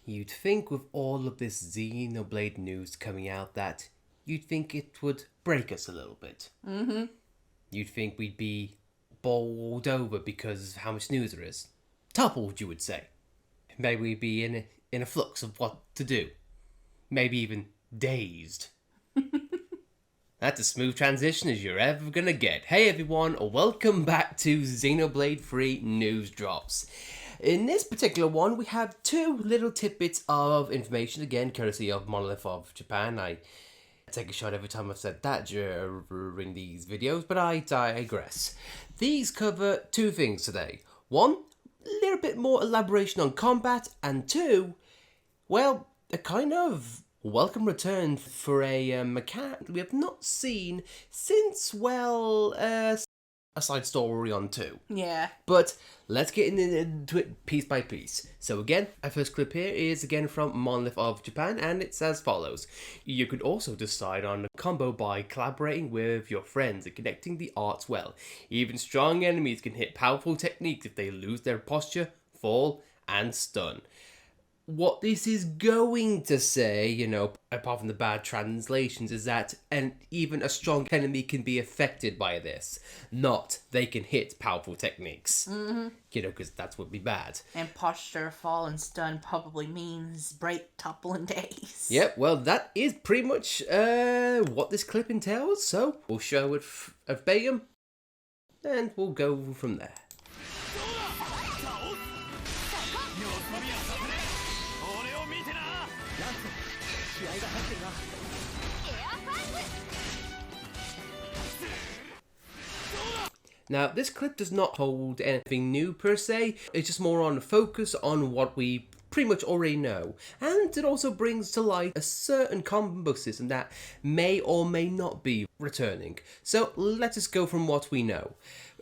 You'd think with all of this Xenoblade news coming out that you'd think it would break us a little bit. Mm-hmm. You'd think we'd be bowled over because of how much news there is. Toppled, you would say. Maybe we'd be in a flux of what to do. Maybe even dazed. That's a smooth transition as you're ever gonna get. Hey everyone, welcome back to Xenoblade 3 News Drops. In this particular one, we have two little tidbits of information, again, courtesy of Monolith of Japan. I take a shot every time I've said that during these videos, but I digress. These cover two things today. One, a little bit more elaboration on combat, and two, well, a kind of welcome return for a mechanic we have not seen since, well, a side story on 2. Yeah. But let's get into it piece by piece. So again, our first clip here is again from Monolith of Japan, and it's as follows. You could also decide on a combo by collaborating with your friends and connecting the arts well. Even strong enemies can hit powerful techniques if they lose their posture, fall, and stun. What this is going to say, you know, apart from the bad translations, is that even a strong enemy can be affected by this. Not they can hit powerful techniques. Mm-hmm. You know, because that would be bad. And posture, fall, and stun probably means break, topple, and daze. Yep, well, that is pretty much what this clip entails. So we'll show it verbatim, and we'll go from there. Now, this clip does not hold anything new per se, it's just more on focus on what we pretty much already know. And it also brings to light a certain combo system that may or may not be returning. So let us go from what we know.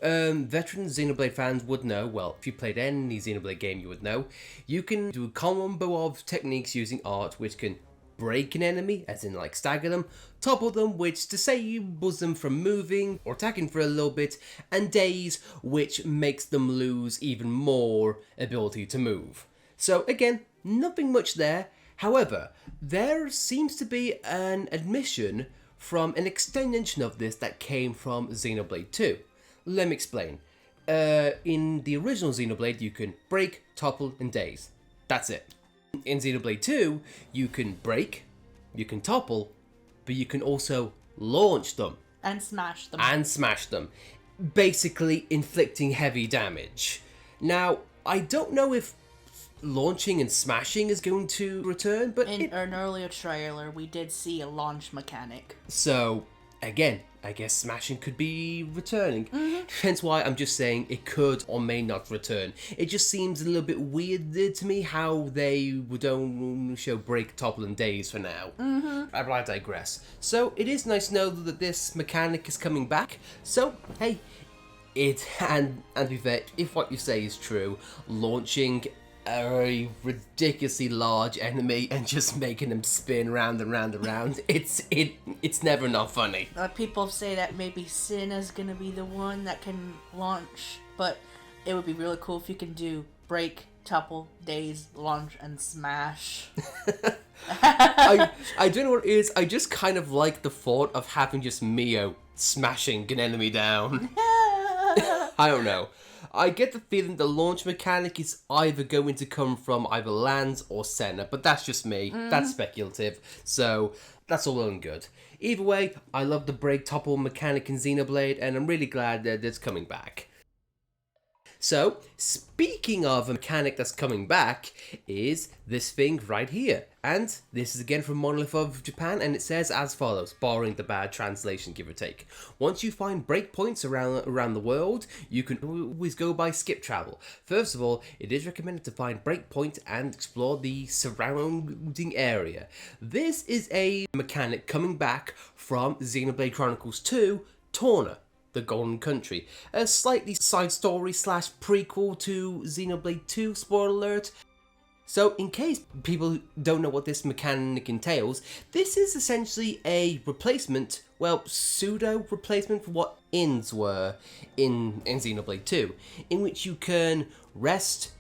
Veteran Xenoblade fans would know, well, if you played any Xenoblade game you would know, you can do a combo of techniques using art which can break an enemy, as in like stagger them, topple them, which disables them from moving or attacking for a little bit, and daze, which makes them lose even more ability to move. So again, nothing much there. However, there seems to be an admission from an extension of this that came from Xenoblade 2. Let me explain. In the original Xenoblade, you can break, topple, and daze. That's it. In Xenoblade 2, you can break, you can topple, but you can also launch them. And smash them. Basically inflicting heavy damage. Now, I don't know if launching and smashing is going to return, but in an earlier trailer, we did see a launch mechanic. So, again, I guess smashing could be returning. Mm-hmm. Hence why I'm just saying it could or may not return. It just seems a little bit weird to me how they would only show break, topple, and daze for now. Mm-hmm. But I digress. So it is nice to know that this mechanic is coming back. So, hey, and to be fair, if what you say is true, launching a ridiculously large enemy and just making them spin round and round and round, it's never not funny. People say that maybe Sinna's gonna be the one that can launch, but it would be really cool if you can do break, topple, daze, launch, and smash. I don't know what it is, I just kind of like the thought of having just Mio smashing an enemy down. I don't know. I get the feeling the launch mechanic is either going to come from either Lands or Senna, but that's just me. That's speculative, so that's all well and good. Either way, I love the break topple mechanic in Xenoblade, and I'm really glad that it's coming back. So, speaking of a mechanic that's coming back, is this thing right here. And this is again from Monolith of Japan, and it says as follows, barring the bad translation, give or take. Once you find breakpoints around the world, you can always go by skip travel. First of all, it is recommended to find breakpoints and explore the surrounding area. This is a mechanic coming back from Xenoblade Chronicles 2, Torna, the Golden Country. A slightly side story / prequel to Xenoblade 2, spoiler alert. So in case people don't know what this mechanic entails, this is essentially a replacement, well, pseudo replacement for what inns were in Xenoblade 2, in which you can rest,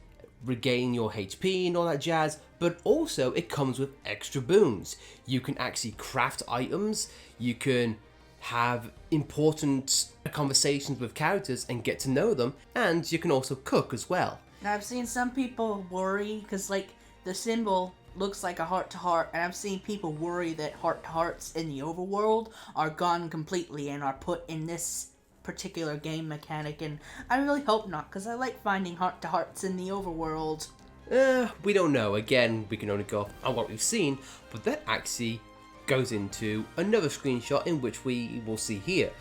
regain your HP and all that jazz, but also it comes with extra boons. You can actually craft items, you can have important conversations with characters and get to know them, and you can also cook as well. Now, I've seen some people worry because, like, the symbol looks like a heart-to-heart, and I've seen people worry that heart-to-hearts in the overworld are gone completely and are put in this particular game mechanic, and I really hope not, because I like finding heart-to-hearts in the overworld. We don't know. Again, we can only go on what we've seen, but that actually goes into another screenshot in which we will see here.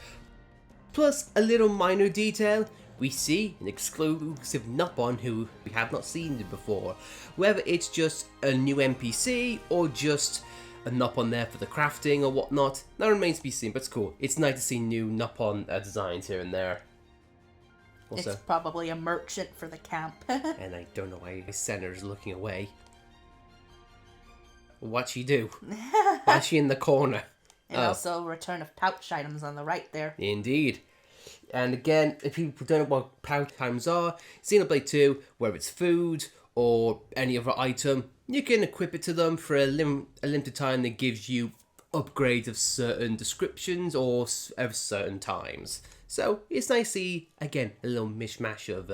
Plus, a little minor detail, we see an exclusive Nopon who we have not seen before. Whether it's just a new NPC or just a Nopon there for the crafting or whatnot, that remains to be seen, but it's cool. It's nice to see new Nopon designs here and there. Also, it's probably a merchant for the camp. and I don't know why Senna's looking away. What'd she do? Why's she in the corner? And also return of pouch items on the right there. Indeed. And again, if people don't know what pouch items are, Xenoblade 2, whether it's food or any other item, you can equip it to them for a limited time that gives you upgrades of certain descriptions or of certain times. So it's nice to see, again, a little mishmash of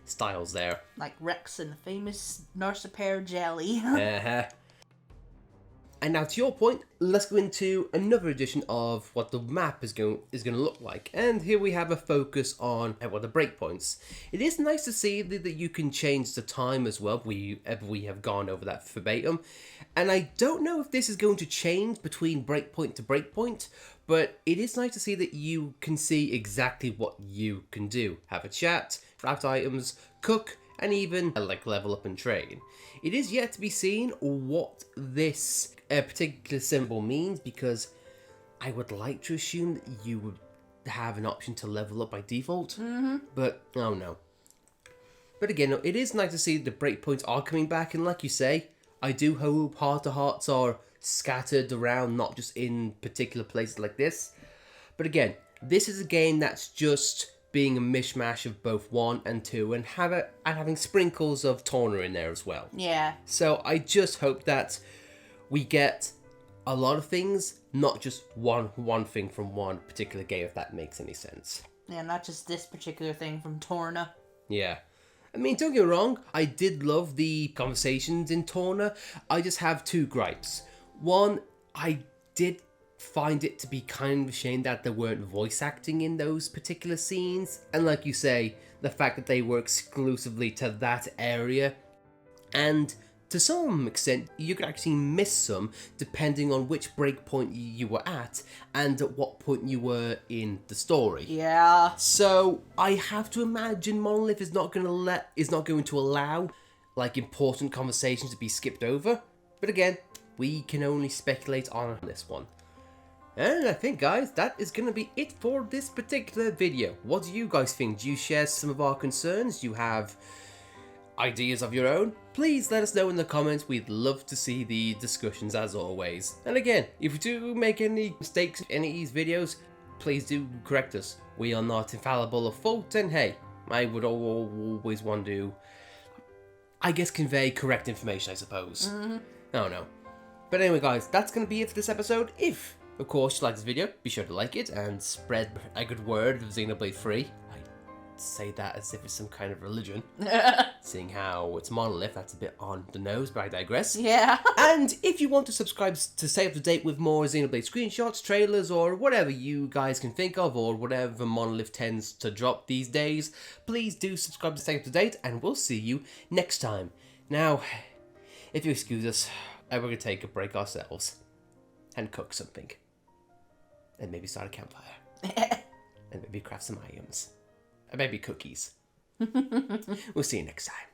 styles there. Like Rex and the famous Narcipair jelly. And now to your point, let's go into another edition of what the map is going to look like. And here we have a focus on the breakpoints. It is nice to see that you can change the time as well. We have gone over that verbatim. And I don't know if this is going to change between breakpoint to breakpoint, but it is nice to see that you can see exactly what you can do. Have a chat, craft items, cook, and even level up and train. It is yet to be seen what this particular symbol means, because I would like to assume that you would have an option to level up by default, but oh no. But again, it is nice to see the breakpoints are coming back, and like you say, I do hope heart-to-hearts are scattered around, not just in particular places like this. But again, this is a game that's just being a mishmash of both 1 and 2, and having sprinkles of Torna in there as well. Yeah. So I just hope that we get a lot of things, not just one thing from one particular game, if that makes any sense. Yeah, not just this particular thing from Torna. Yeah. I mean, don't get me wrong, I did love the conversations in Torna. I just have 2 gripes. One, I did find it to be kind of a shame that there weren't voice acting in those particular scenes. And like you say, the fact that they were exclusively to that area. And to some extent, you could actually miss some depending on which breakpoint you were at and at what point you were in the story. Yeah. So I have to imagine Monolith is not going to allow important conversations to be skipped over. But again, we can only speculate on this one. And I think, guys, that is going to be it for this particular video. What do you guys think? Do you share some of our concerns? Do you have ideas of your own? Please let us know in the comments. We'd love to see the discussions as always. And again, if you do make any mistakes in any of these videos, please do correct us. We are not infallible or fault, and hey, I would always want to, I guess, convey correct information, I suppose. I don't know. But anyway, guys, that's going to be it for this episode. If, of course, you like this video, be sure to like it and spread a good word of Xenoblade 3. Say that as if it's some kind of religion. Seeing how it's Monolith, that's a bit on the nose, but I digress. Yeah. And if you want to subscribe to stay up to date with more Xenoblade screenshots, trailers, or whatever you guys can think of, or whatever Monolith tends to drop these days, please do subscribe to stay up to date, and we'll see you next time. Now, if you excuse us, we're going to take a break ourselves and cook something. And maybe start a campfire. And maybe craft some items. Maybe cookies. We'll see you next time.